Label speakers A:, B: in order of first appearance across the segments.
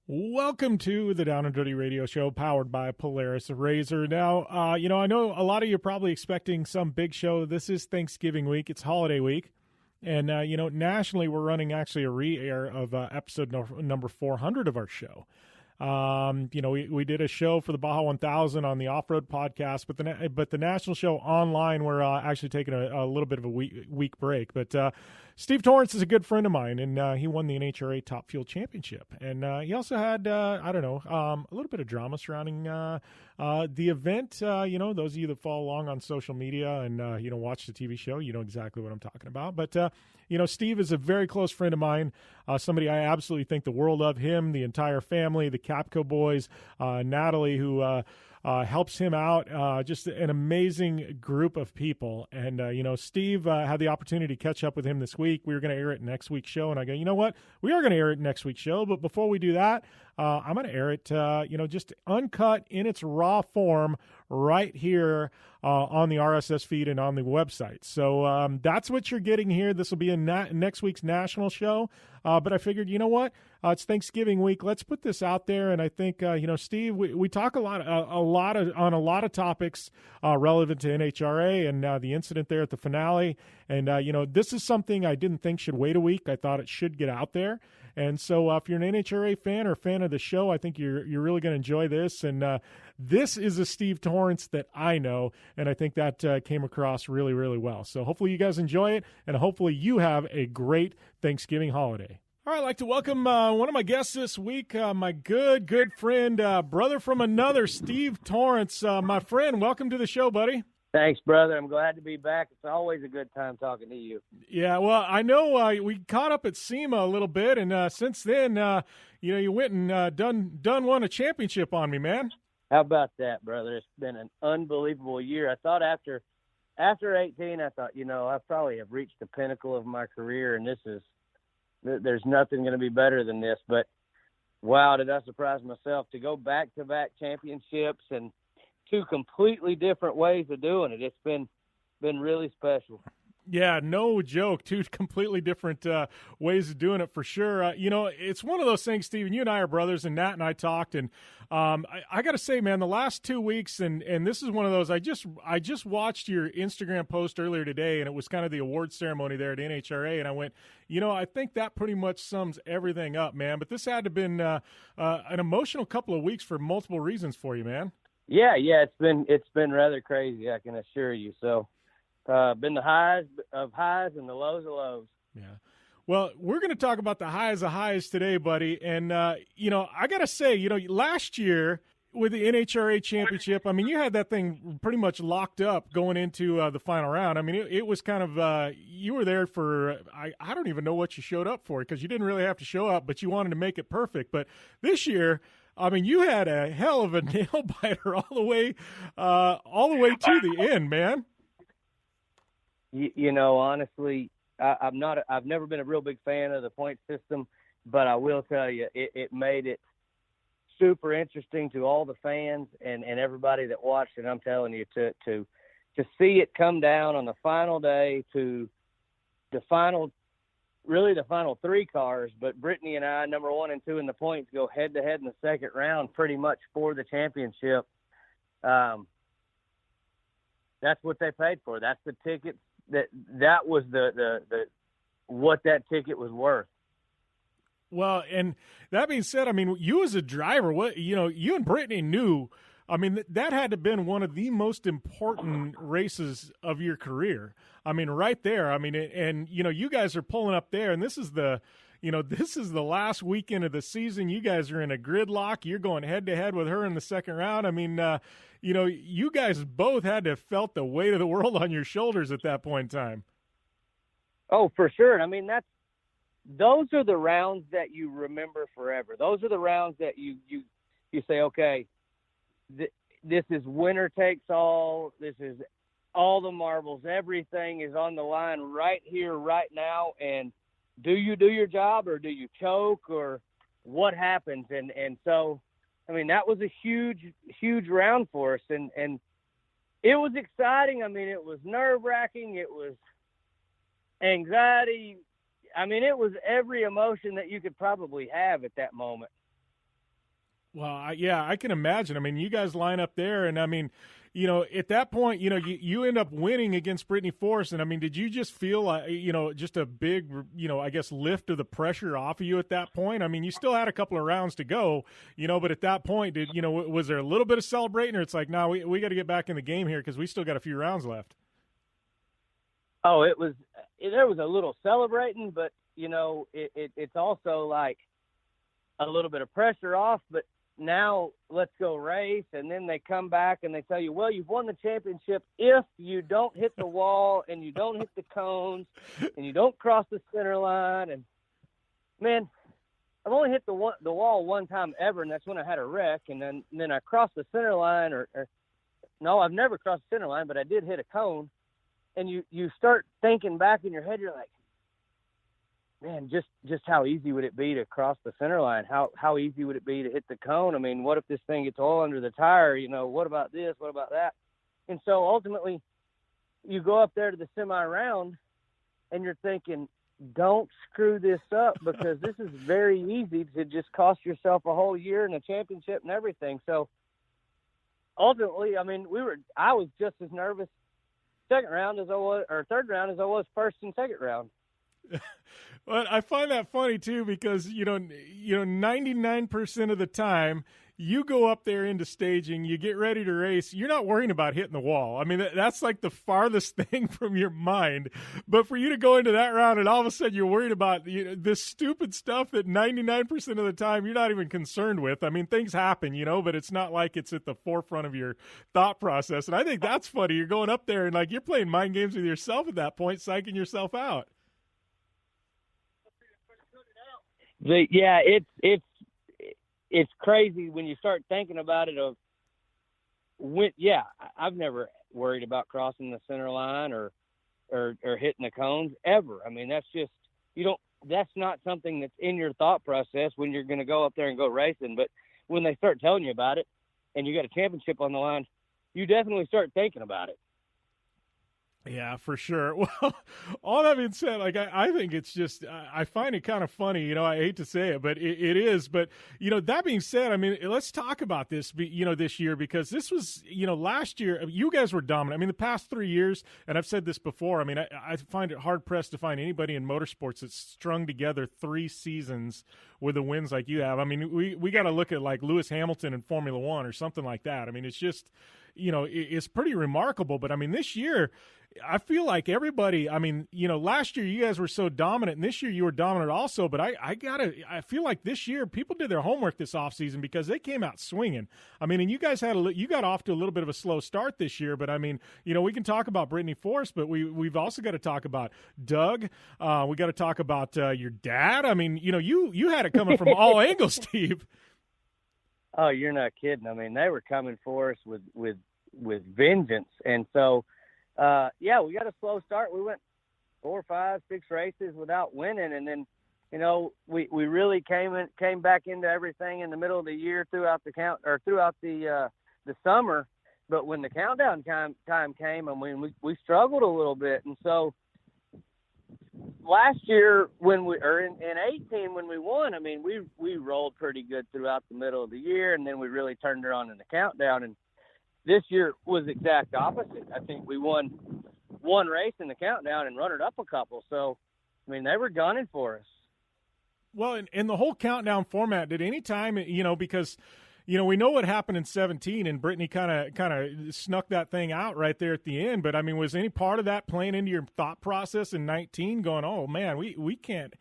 A: Welcome to the Down and Dirty Radio Show, powered by Polaris Razor. Now, I know a lot of you are probably expecting some big show. This is Thanksgiving week. It's holiday week. And, nationally, we're running actually a re-air of episode number 400 of our show. We did a show for the Baja 1000 on the Off-Road podcast, but the national show online, we're actually taking a little bit of a week break. But Steve Torrence is a good friend of mine, and he won the NHRA Top Fuel Championship. And he also had, a little bit of drama surrounding the event. Those of you that follow along on social media and, watch the TV show, you know exactly what I'm talking about. But, Steve is a very close friend of mine, somebody I absolutely think the world of, him, the entire family, the Capco boys, Natalie, who helps him out, just an amazing group of people. And, Steve had the opportunity to catch up with him this week. We were going to air it next week's show. And I go, you know what? We are going to air it next week's show. But before we do that, I'm going to air it, just uncut in its raw form right here on the RSS feed and on the website. So that's what you're getting here. This will be in next week's national show. But I figured, you know what? It's Thanksgiving week. Let's put this out there. And I think, Steve, we talk on a lot of topics relevant to NHRA and the incident there at the finale. And, this is something I didn't think should wait a week. I thought it should get out there. And so if you're an NHRA fan or a fan of the show, I think you're really going to enjoy this. And this is a Steve Torrence that I know, and I think that came across really, really well. So hopefully you guys enjoy it, and hopefully you have a great Thanksgiving holiday. All right, I'd like to welcome one of my guests this week, my good friend, brother from another, Steve Torrence. My friend, welcome to the show, buddy.
B: Thanks, brother. I'm glad to be back. It's always a good time talking to you.
A: Yeah, well, I know we caught up at SEMA a little bit, and since then, you went and done won a championship on me, man.
B: How about that, brother? It's been an unbelievable year. I thought after 18, I thought, I probably have reached the pinnacle of my career, and there's nothing going to be better than this. But, wow, did I surprise myself to go back-to-back championships and two completely different ways of doing it. It's been really special.
A: Yeah, no joke. Two completely different ways of doing it for sure. It's one of those things, Steven, you and I are brothers, and Nat and I talked, and I got to say, man, the last 2 weeks, and this is one of those, I just watched your Instagram post earlier today, and it was kind of the award ceremony there at NHRA, and I went, I think that pretty much sums everything up, man. But this had to have been an emotional couple of weeks for multiple reasons for you, man.
B: Yeah, it's been rather crazy, I can assure you. So, been the highs of highs and the lows of lows.
A: Yeah. Well, we're going to talk about the highs of highs today, buddy. And, I got to say, last year with the NHRA championship, I mean, you had that thing pretty much locked up going into the final round. I mean, it was kind of, you were there for, I don't even know what you showed up for, because you didn't really have to show up, but you wanted to make it perfect. But this year, I mean, you had a hell of a nail biter all the way to the end, man.
B: Honestly, I've never been a real big fan of the point system, but I will tell you, it made it super interesting to all the fans and everybody that watched it. I'm telling you, to see it come down on the final day to the final three cars, but Brittany and I, number 1 and 2 in the points, go head-to-head in the second round pretty much for the championship. That's what they paid for. That's the ticket. That was the what that ticket was worth.
A: Well, and that being said, I mean, you as a driver, you and Brittany knew, I mean, that had to have been one of the most important races of your career. I mean, right there. I mean, and you guys are pulling up there, and this is the last weekend of the season. You guys are in a gridlock. You're going head to head with her in the second round. I mean, you guys both had to have felt the weight of the world on your shoulders at that point in time.
B: Oh, for sure. I mean, those are the rounds that you remember forever. Those are the rounds that you say, okay, this is winner takes all. This is all the marbles. Everything is on the line right here, right now. And do you do your job, or do you choke, or what happens? And so, I mean, that was a huge round for us. And it was exciting. I mean, it was nerve-wracking. It was anxiety. I mean, it was every emotion that you could probably have at that moment.
A: Well, yeah, I can imagine. I mean, you guys line up there, and I mean, at that point, you end up winning against Brittany Force, and I mean, did you just feel like, just a big, I guess lift of the pressure off of you at that point? I mean, you still had a couple of rounds to go, but at that point, was there a little bit of celebrating, or it's like, no, we got to get back in the game here because we still got a few rounds left?
B: Oh, there was a little celebrating, but it's also like a little bit of pressure off, but now let's go race. And then they come back and they tell you, well, you've won the championship if you don't hit the wall and you don't hit the cones and you don't cross the center line. And man, I've only hit the wall one time ever, and that's when I had a wreck. And then I crossed the center line, or no, I've never crossed the center line, but I did hit a cone. And you start thinking back in your head, you're like, man, just how easy would it be to cross the center line? How easy would it be to hit the cone? I mean, what if this thing gets oil under the tire? What about this? What about that? And so ultimately you go up there to the semi-round and you're thinking, don't screw this up, because this is very easy to just cost yourself a whole year and a championship and everything. So ultimately, I mean, I was just as nervous third round as I was first and second round.
A: But I find that funny too, because 99% of the time you go up there into staging, you get ready to race, you're not worrying about hitting the wall. I mean, that's like the farthest thing from your mind. But for you to go into that round and all of a sudden you're worried about this stupid stuff that 99% of the time you're not even concerned with. I mean, things happen, but it's not like it's at the forefront of your thought process. And I think that's funny. You're going up there and like you're playing mind games with yourself at that point, psyching yourself out.
B: Yeah, it's crazy when you start thinking about it. I've never worried about crossing the center line or hitting the cones ever. I mean, that's just that's not something that's in your thought process when you're going to go up there and go racing. But when they start telling you about it and you got a championship on the line, you definitely start thinking about it.
A: Yeah, for sure. Well, all that being said, like I think it's just I find it kind of funny. I hate to say it, but it is. But that being said, I mean, let's talk about this. This year, because this was last year you guys were dominant. I mean, the past 3 years, and I've said this before. I mean, I find it hard pressed to find anybody in motorsports that's strung together 3 seasons with the wins like you have. I mean, we got to look at like Lewis Hamilton in Formula One or something like that. I mean, it's just it's pretty remarkable. But I mean, this year, I feel like everybody, I mean, last year you guys were so dominant, and this year you were dominant also, but I feel like this year people did their homework this offseason because they came out swinging. I mean, and you guys you got off to a little bit of a slow start this year, but I mean, we can talk about Brittany Force, but we've also got to talk about Doug. We got to talk about your dad. I mean, you had it coming from all angles, Steve.
B: Oh, you're not kidding. I mean, they were coming for us with vengeance. And so, we got a slow start. We went 4, 5, 6 races without winning. And then, we really came back into everything in the middle of the year throughout the summer. But when the countdown time came, I mean, we struggled a little bit. And so last year in 18, when we won, I mean, we rolled pretty good throughout the middle of the year. And then we really turned it on in the countdown. And this year was the exact opposite. I think we won one race in the countdown and run it up a couple. So, I mean, they were gunning for us.
A: Well, in the whole countdown format, did any time, because, we know what happened in 17 and Brittany kind of snuck that thing out right there at the end. But, I mean, was any part of that playing into your thought process in 19 going, oh, man, we can't.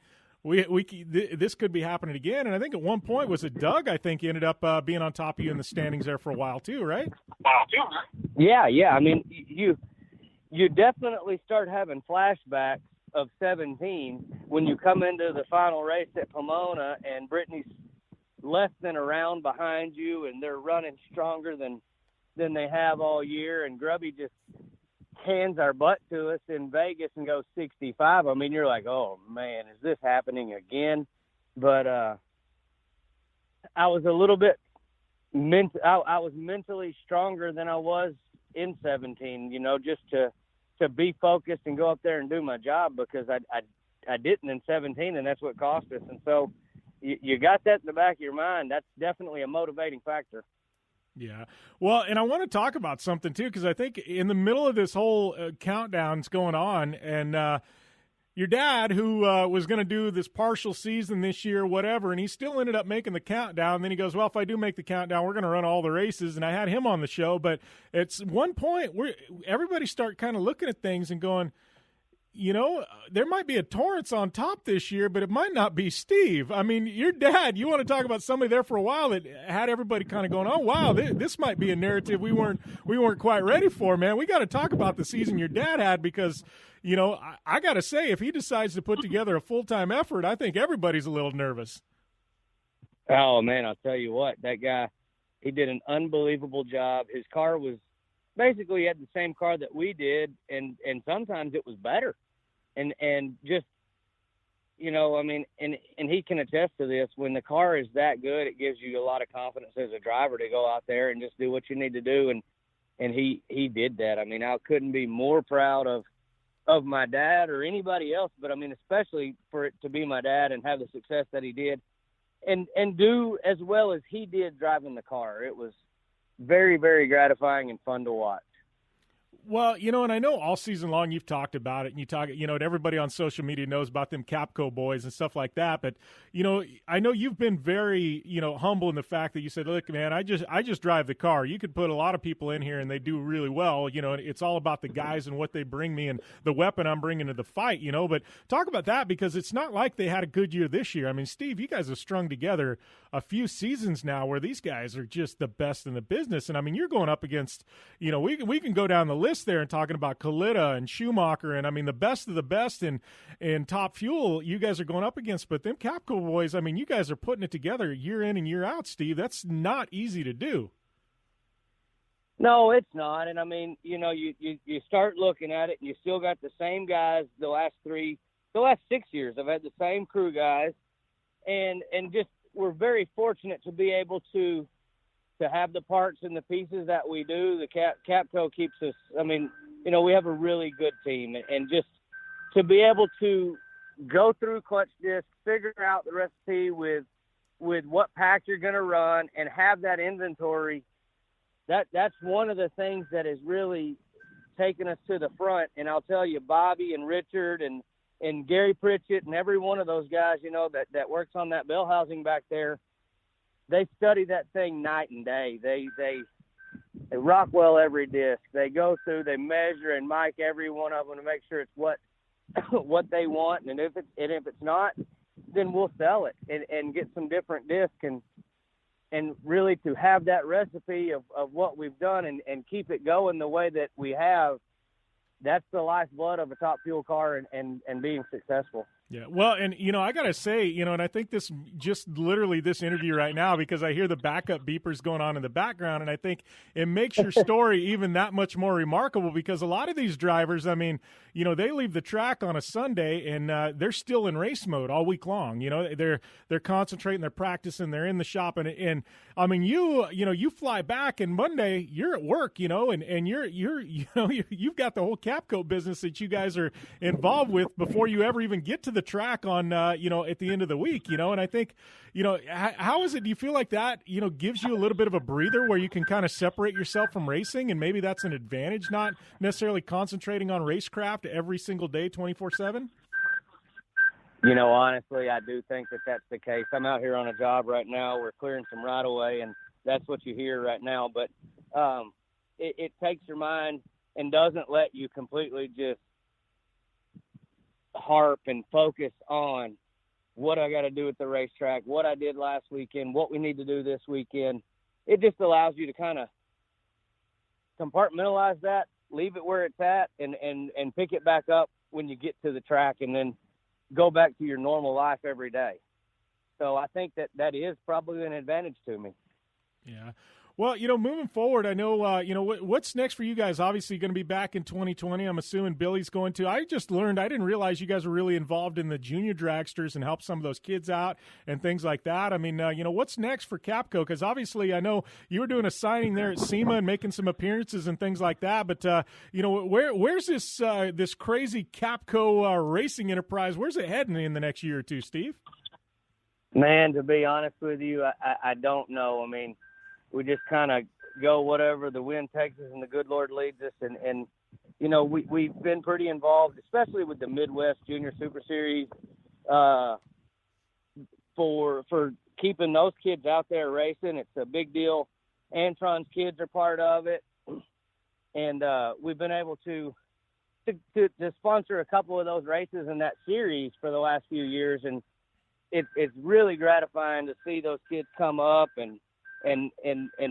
A: This could be happening again. And I think at one point was it Doug, I think, ended up being on top of you in the standings there for a while too, right?
B: Yeah. I mean, you definitely start having flashbacks of 17 when you come into the final race at Pomona and Brittany's less than a round behind you and they're running stronger than they have all year, and Grubby just hands our butt to us in Vegas and goes 65. I mean, you're like, oh man, is this happening again? But I was a little bit I was mentally stronger than I was in 17, just to be focused and go up there and do my job, because I didn't in 17, and that's what cost us. And so you got that in the back of your mind. That's definitely a motivating factor.
A: Yeah. Well, and I want to talk about something too, because I think in the middle of this whole countdown's going on, and your dad, who was going to do this partial season this year, whatever, and he still ended up making the countdown. And then he goes, well, if I do make the countdown, we're going to run all the races. And I had him on the show. But it's one point where everybody start kind of looking at things and going, you know, there might be a Torrence on top this year, but it might not be Steve. I mean, your dad, you want to talk about somebody there for a while that had everybody kind of going, oh, wow, this might be a narrative we weren't quite ready for, man. We got to talk about the season your dad had because, you know, I got to say, if he decides to put together a full-time effort, I think everybody's a little nervous.
B: Oh, man, I'll tell you what, that guy, he did an unbelievable job. His car was basically, he had the same car that we did, and sometimes it was better. And just, you know, I mean, and he can attest to this. When the car is that good, it gives you a lot of confidence as a driver to go out there and just do what you need to do. And he did that. I mean, I couldn't be more proud of my dad or anybody else, but I mean, especially for it to be my dad and have the success that he did and do as well as he did driving the car. It was very, very gratifying and fun to watch.
A: Well, you know, and I know all season long you've talked about it, and you talk, you know, and everybody on social media knows about them Capco boys and stuff like that. But, you know, I know you've been very, you know, humble in the fact that you said, look, man, I just drive the car. You could put a lot of people in here and they do really well. You know, it's all about the guys and what they bring me and the weapon I'm bringing to the fight, you know. But talk about that, because it's not like they had a good year this year. I mean, Steve, you guys have strung together a few seasons now where these guys are just the best in the business. And I mean, you're going up against, you know, we can go down the list there and talking about Kalita and Schumacher and I mean the best of the best in Top Fuel you guys are going up against. But them Capco boys, I mean, you guys are putting it together year in and year out, Steve. That's not easy to do.
B: No, it's not. And I mean, you know, you start looking at it and you still got the same guys the last 6 years. I've had the same crew guys, and just we're very fortunate to be able to have the parts and the pieces that we do. The Capco keeps us, I mean, you know, we have a really good team, and just to be able to go through clutch disc, figure out the recipe with what pack you're going to run and have that inventory, that's one of the things that has really taken us to the front. And I'll tell you, Bobby and Richard and Gary Pritchett and every one of those guys, you know, that works on that bell housing back there, they study that thing night and day. They Rockwell every disc. They go through, they measure and mic every one of them to make sure it's what they want. And if it's not, then we'll sell it and get some different discs and really to have that recipe of what we've done and keep it going the way that we have. That's the lifeblood of a Top Fuel car and being successful.
A: Yeah, well, and, you know, I got to say, you know, and I think this just literally this interview right now, because I hear the backup beepers going on in the background, and I think it makes your story even that much more remarkable, because a lot of these drivers, I mean, you know, they leave the track on a Sunday and they're still in race mode all week long. You know, they're concentrating, they're practicing, they're in the shop, and I mean, you fly back and Monday you're at work, you know, and you've got the whole Capco business that you guys are involved with before you ever even get to the track on you know, at the end of the week, you know. And I think, you know, how is it, do you feel like that, you know, gives you a little bit of a breather where you can kind of separate yourself from racing, and maybe that's an advantage, not necessarily concentrating on racecraft every single day 24/7?
B: You know, honestly, I do think that that's the case. I'm out here on a job right now. We're clearing some right away, and that's what you hear right now. But it takes your mind and doesn't let you completely just harp and focus on what I got to do at the racetrack, what I did last weekend, what we need to do this weekend. It just allows you to kind of compartmentalize that, leave it where it's at, and pick it back up when you get to the track, and then go back to your normal life every day. So I think that is probably an advantage to me.
A: Yeah. Well, you know, moving forward, I know, you know, what's next for you guys? Obviously going to be back in 2020. I'm assuming Billy's going to. I just learned, I didn't realize you guys were really involved in the junior dragsters and help some of those kids out and things like that. I mean, you know, what's next for Capco? Because obviously I know you were doing a signing there at SEMA and making some appearances and things like that. But, you know, where's this crazy Capco racing enterprise? Where's it heading in the next year or two, Steve?
B: Man, to be honest with you, I don't know. I mean, we just kind of go whatever the wind takes us and the good Lord leads us. And we've been pretty involved, especially with the Midwest Junior Super Series, for keeping those kids out there racing. It's a big deal. Antron's kids are part of it. And we've been able to sponsor a couple of those races in that series for the last few years. And it's really gratifying to see those kids come up and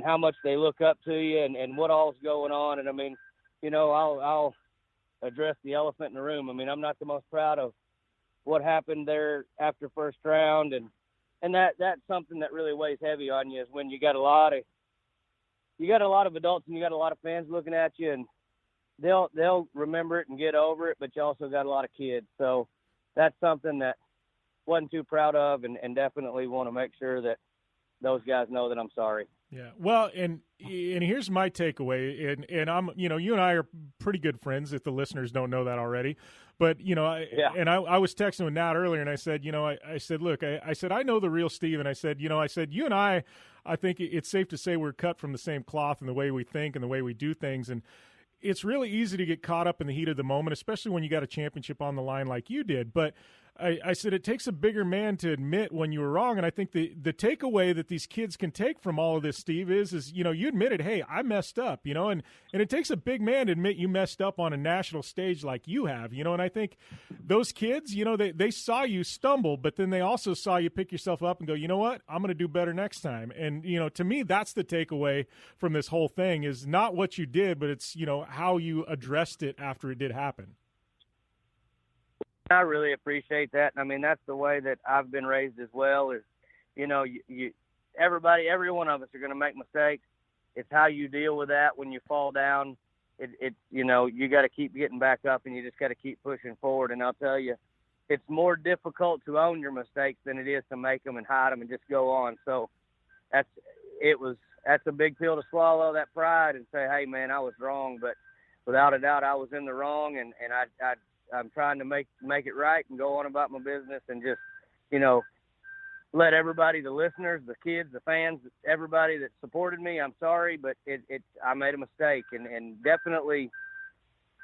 B: how much they look up to you and what all's going on. And I mean, I'll address the elephant in the room. I mean, I'm not the most proud of what happened there after first round, and that's something that really weighs heavy on you, is when you got a lot of adults and you got a lot of fans looking at you, and they'll remember it and get over it, but you also got a lot of kids. So that's something that wasn't too proud of, and definitely want to make sure that those guys know that I'm sorry.
A: Yeah. Well, and here's my takeaway, and I'm, you and I are pretty good friends, if the listeners don't know that already. But, I was texting with Nat earlier, and I said, I said, look, I said, I know the real Steve, and I said, you and I think it's safe to say we're cut from the same cloth in the way we think and the way we do things. And it's really easy to get caught up in the heat of the moment, especially when you got a championship on the line like you did. But I said it takes a bigger man to admit when you were wrong, and I think the takeaway that these kids can take from all of this, Steve, is you admitted, hey, I messed up, and it takes a big man to admit you messed up on a national stage like you have, and I think those kids, they saw you stumble, but then they also saw you pick yourself up and go, you know what, I'm going to do better next time. And to me, that's the takeaway from this whole thing, is not what you did, but it's how you addressed it after it did happen.
B: I really appreciate that. I mean, that's the way that I've been raised as well, is, every one of us are going to make mistakes. It's how you deal with that when you fall down. You got to keep getting back up, and you just got to keep pushing forward. And I'll tell you, it's more difficult to own your mistakes than it is to make them and hide them and just go on. So that's a big pill to swallow, that pride, and say, hey man, I was wrong. But without a doubt, I was in the wrong, and I'm trying to make it right and go on about my business, and just, let everybody, the listeners, the kids, the fans, everybody that supported me, I'm sorry, but I made a mistake, and definitely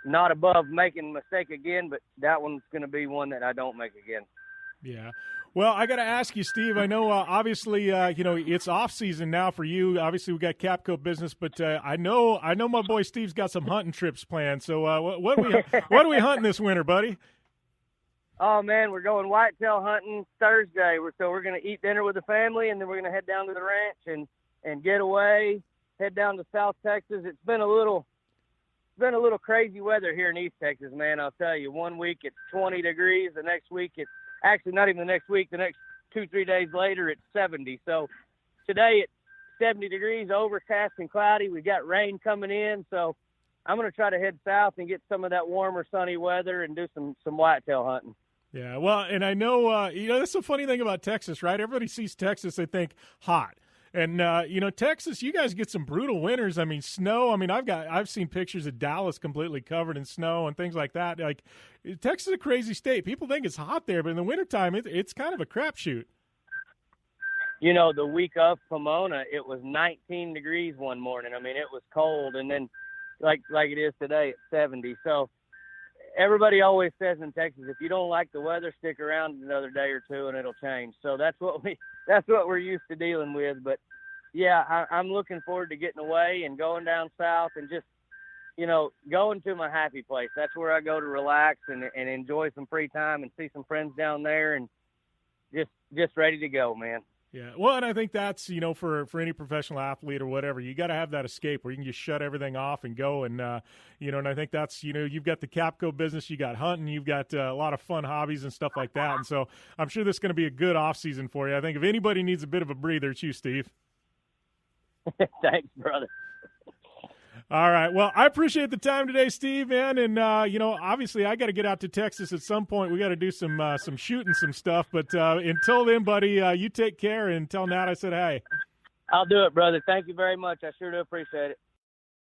B: not above making a mistake again, but that one's going to be one that I don't make again.
A: Yeah. Well, I got to ask you, Steve, I know obviously, it's off season now for you. Obviously we got Capco business, but I know my boy Steve's got some hunting trips planned. So what are we hunting this winter, buddy?
B: Oh man, we're going whitetail hunting Thursday. We're going to eat dinner with the family, and then we're going to head down to the ranch and get away, head down to South Texas. It's been a little crazy weather here in East Texas, man. I'll tell you, 1 week it's 20 degrees. The next week it's actually not even the next week. The next 2-3 days later it's 70. So today it's 70 degrees, overcast and cloudy. We got rain coming in. So I'm going to try to head south and get some of that warmer, sunny weather and do some whitetail hunting.
A: Yeah, well, and I know, that's the funny thing about Texas, right? Everybody sees Texas, they think hot. And, Texas, you guys get some brutal winters. I mean, snow. I mean, I've seen pictures of Dallas completely covered in snow and things like that. Like, Texas is a crazy state. People think it's hot there, but in the wintertime, it's kind of a crapshoot.
B: The week of Pomona, it was 19 degrees one morning. I mean, it was cold. And then like it is today, it's 70. So everybody always says in Texas, if you don't like the weather, stick around another day or two and it'll change. So that's what we're used to dealing with. But yeah, I'm looking forward to getting away and going down south and just, going to my happy place. That's where I go to relax and enjoy some free time and see some friends down there, and just ready to go, man.
A: Yeah, well, and I think that's, for any professional athlete or whatever, you got to have that escape where you can just shut everything off and go. And, and I think that's, you've got the Capco business, you got hunting, you've got a lot of fun hobbies and stuff like that. And so I'm sure this is going to be a good off season for you. I think if anybody needs a bit of a breather, it's you, Steve.
B: Thanks, brother.
A: All right. Well, I appreciate the time today, Steve, man. And, obviously I got to get out to Texas at some point. We got to do some shooting, some stuff. But until then, buddy, you take care and tell Nat I said hey.
B: I'll do it, brother. Thank you very much. I sure do appreciate it.